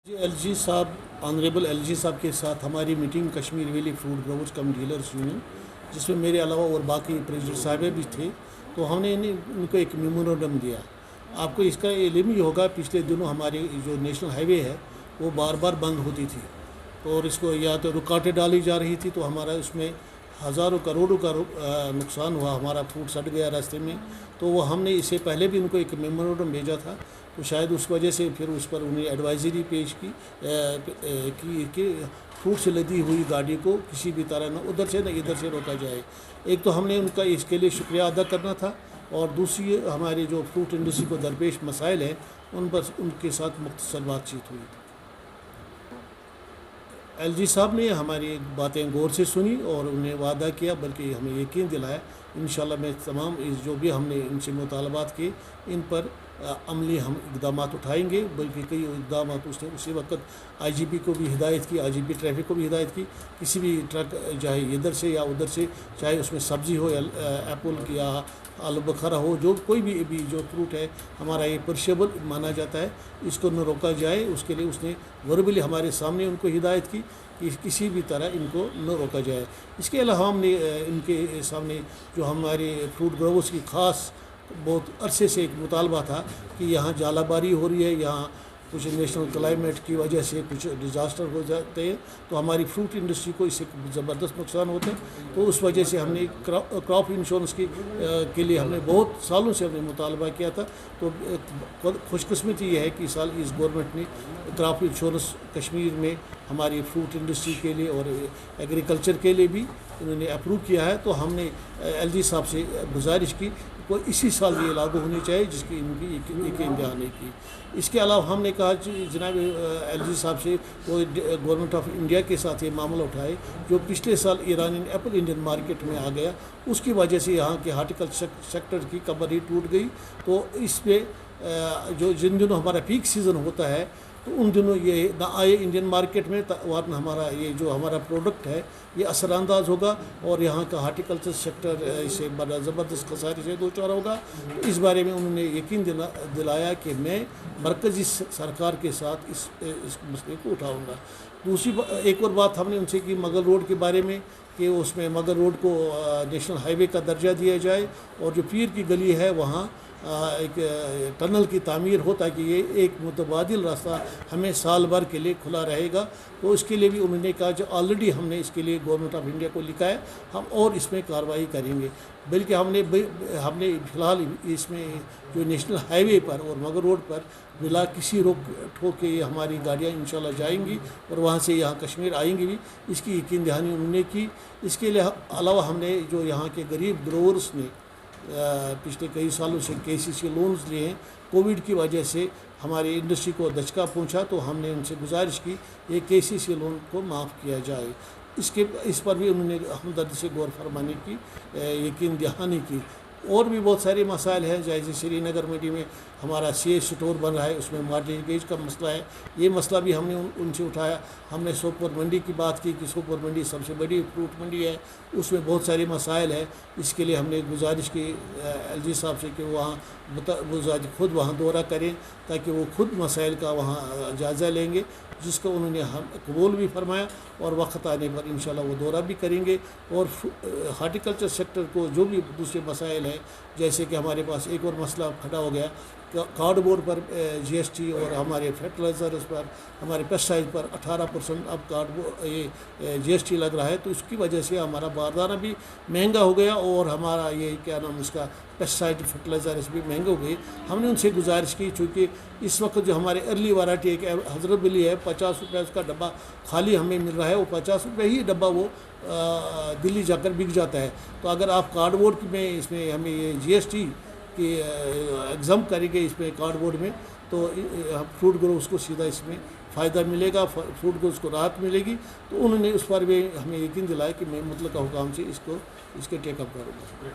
जी LG साहब, honourable LG साहब के साथ हमारी meeting Kashmir valley fruit growers cum dealers union, जिसमें मेरे अलावा और बाकी प्रेसिडेंट साहब भी थे। तो हमने इनको एक मेमोरेंडम दिया। आपको इसका इल्म ही होगा, पिछले दिनों हमारी जो नेशनल हाईवे है वो बार बार बंद होती थी और इसको या तो रुकावटें डाली जा रही थी, तो हमारा उसमें हज़ारों करोड़ों का नुकसान हुआ, हमारा फ्रूट सड़ गया रास्ते में। तो वो हमने इससे पहले भी उनको एक मेमोरेंडम भेजा था, तो शायद उस वजह से फिर उस पर उन्हें एडवाइजरी पेश की कि फ्रूट से लदी हुई गाड़ी को किसी भी तरह न उधर से न इधर से रोका जाए। एक तो हमने उनका इसके लिए शुक्रिया अदा करना था, और दूसरी हमारे जो फ्रूट इंडस्ट्री को दरपेश मसाइल हैं उन पर उनके साथ मुख्तसर बातचीत हुई। LG साहब ने हमारी बातें गौर से सुनी और उन्हें वादा किया, बल्कि हमें यकीन दिलाया इंशाल्लाह में तमाम जो भी हमने इनसे मुतालबात किए इन पर अमली हम इक़दाम उठाएंगे। बल्कि कई इक़दाम उसने उसी वक्त IGP को भी हिदायत की, IGP ट्रैफिक को भी हिदायत की, किसी भी ट्रक चाहे इधर से या उधर से, चाहे उसमें सब्ज़ी हो या एप्पल या आलू बुखारा हो, जो कोई भी जो फ्रूट है हमारा ये परशेबल माना जाता है, इसको न रोका जाए। उसके लिए उसने वर्बली हमारे सामने उनको हिदायत की कि किसी भी तरह इनको न रोका जाए। इसके अलावा हमने इनके सामने जो हमारे फ्रूट ग्रोवर्स की ख़ास बहुत अरसे से एक मुतालबा था कि यहाँ जालाबारी हो रही है, यहाँ कुछ नेशनल क्लाइमेट की वजह से कुछ डिज़ास्टर हो जाते हैं, तो हमारी फ्रूट इंडस्ट्री को इससे ज़बरदस्त नुकसान होता है। तो उस वजह से हमने क्रॉप इंश्योरेंस के लिए हमने बहुत सालों से हमने मुतालबा किया था। तो खुशकिस्मती ये है कि इस साल इस गवर्नमेंट ने क्रॉप इंश्योरेंस कश्मीर में हमारी फ्रूट इंडस्ट्री के लिए और एग्रीकल्चर के लिए भी उन्होंने अप्रूव किया है। तो हमने LG साहब से गुजारिश की को इसी साल ये लागू होनी चाहिए, जिसकी इनकी एक इम्तिहान की। इसके अलावा हमने कहा जनाब LG साहब से वो गवर्नमेंट ऑफ इंडिया के साथ ये मामला उठाए जो पिछले साल ईरानियन एप्पल इंडियन मार्केट में आ गया, उसकी वजह से यहाँ के हार्टिकल्चर सेक्टर की कमर ही टूट गई। तो इस पर जो जिन दिनों हमारा पीक सीज़न होता है तो उन दिनों ये ना आए इंडियन मार्केट में, वरना हमारा ये जो हमारा प्रोडक्ट है ये असरानंदाज होगा और यहाँ का हार्टिकल्चर सेक्टर इसे बड़ा ज़बरदस्त खसारे से दो चार होगा। तो इस बारे में उन्होंने यकीन दिलाया कि मैं मरकज़ी सरकार के साथ इस मसले को उठाऊँगा। दूसरी एक और बात हमने उनसे की मगल रोड के बारे में कि उसमें मगल रोड को नेशनल हाईवे का दर्जा दिया जाए और जो पीर की गली है वहाँ एक टनल की तामीर हो ताकि ये एक मुतबादिल रास्ता हमें साल भर के लिए खुला रहेगा। तो इसके लिए भी उन्होंने कहा जो ऑलरेडी हमने इसके लिए गवर्नमेंट ऑफ इंडिया को लिखा है, हम और इसमें कार्रवाई करेंगे। बल्कि हमने फ़िलहाल इसमें जो नेशनल हाईवे पर और मगर रोड पर बिला किसी रोक ठोक के हमारी गाड़ियाँ इंशाल्लाह जाएंगी और वहाँ से यहाँ कश्मीर आएंगी भी, इसकी यकीन दहानी उन्होंने की। इसके अलावा हमने जो यहाँ के गरीब ग्रोवर्स ने पिछले कई सालों से KCC लोन्स लिए हैं, कोविड की वजह से हमारी इंडस्ट्री को दचका पहुंचा, तो हमने उनसे गुजारिश की ये KCC लोन को माफ़ किया जाए। इस पर भी उन्होंने हमदर्दी से गौर फरमाने की यकीन दहानी की। और भी बहुत सारे मसाइल हैं, जैसे श्रीनगर मंडी में हमारा CH स्टोर बन रहा है, उसमें मार्टिगेज का मसला है, ये मसला भी हमने उनसे उठाया। हमने सोपोर मंडी की बात की कि सोपोर मंडी सबसे बड़ी फ्रूट मंडी है, उसमें बहुत सारे मसाइल हैं। इसके लिए हमने गुजारिश की LG साहब से कि वहाँ खुद वहाँ दौरा करें ताकि वो खुद मसाइल का वहाँ जायज़ा लेंगे, जिसको उन्होंने हम कबूल भी फरमाया और वक्त आने पर इंशाल्लाह वो दौरा भी करेंगे। और हार्टिकल्चर सेक्टर को जो भी दूसरे मसाइल हैं, जैसे कि हमारे पास एक और मसला खड़ा हो गया कार्डबोर्ड पर GST और हमारे फर्टिलाइज़र्स पर, हमारे पेस्टिसाइड पर 18% अब कार्डबोर्ड ये GST लग रहा है। तो उसकी वजह से हमारा बारदाना भी महंगा हो गया और हमारा ये क्या नाम इसका पेस्टिसाइड फर्टिलाइज़र्स भी महंगे हो गए। हमने उनसे गुजारिश की, चूँकि इस वक्त जो हमारे अर्ली वैरायटी एक हज़रत बली है 50 रुपये उसका डब्बा खाली हमें मिल रहा है, वो 50 रुपये ही डब्बा वो दिल्ली जाकर बिक जाता है। तो अगर आप कार्डबोर्ड में इसमें हमें ये GST कि एग्ज़ाम करेंगे इसमें कार्डबोर्ड में, तो फ्रूट ग्रोवर्स को सीधा इसमें फ़ायदा मिलेगा, फ्रूट ग्रोवर्स को राहत मिलेगी। तो उन्होंने उस पर भी हमें यकीन दिलाया कि मैं मुतलका हुकाम से इसके टेकअप करूँगा।